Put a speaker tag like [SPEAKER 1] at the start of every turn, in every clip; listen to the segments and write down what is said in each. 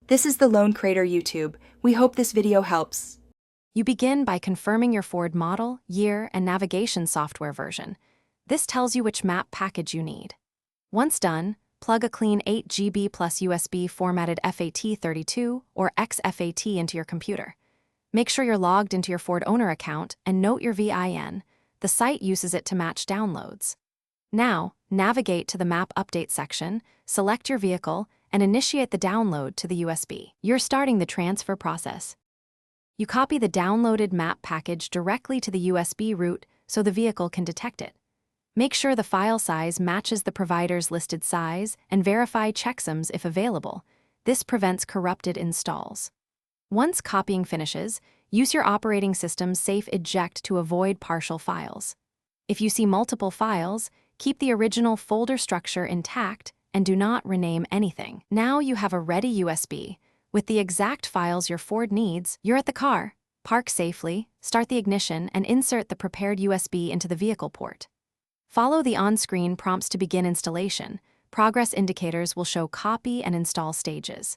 [SPEAKER 1] This is the Lone Crater YouTube. We hope this video helps.
[SPEAKER 2] You begin by confirming your Ford model, year, and navigation software version. This tells you which map package you need. Once done, plug a clean 8 GB plus USB formatted FAT32 or XFAT into your computer. Make sure you're logged into your Ford owner account and note your VIN. The site uses it to match downloads. Now, navigate to the Map Update section, select your vehicle, and initiate the download to the USB. You're starting the transfer process. You copy the downloaded map package directly to the USB root so the vehicle can detect it. Make sure the file size matches the provider's listed size and verify checksums if available. This prevents corrupted installs. Once copying finishes, use your operating system's safe eject to avoid partial files. If you see multiple files, keep the original folder structure intact and do not rename anything. Now you have a ready USB. With the exact files your Ford needs, you're at the car. Park safely, start the ignition, and insert the prepared USB into the vehicle port. Follow the on-screen prompts to begin installation. Progress indicators will show copy and install stages.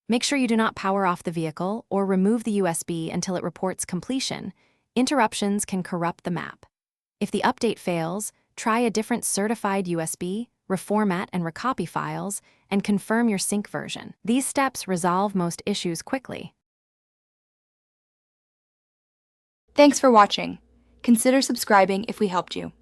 [SPEAKER 2] Make sure you do not power off the vehicle or remove the USB until it reports completion. Interruptions can corrupt the map. If the update fails, try a different certified USB, reformat and recopy files, and confirm your sync version. These steps resolve most issues quickly.
[SPEAKER 1] Thanks for watching. Consider subscribing if we helped you.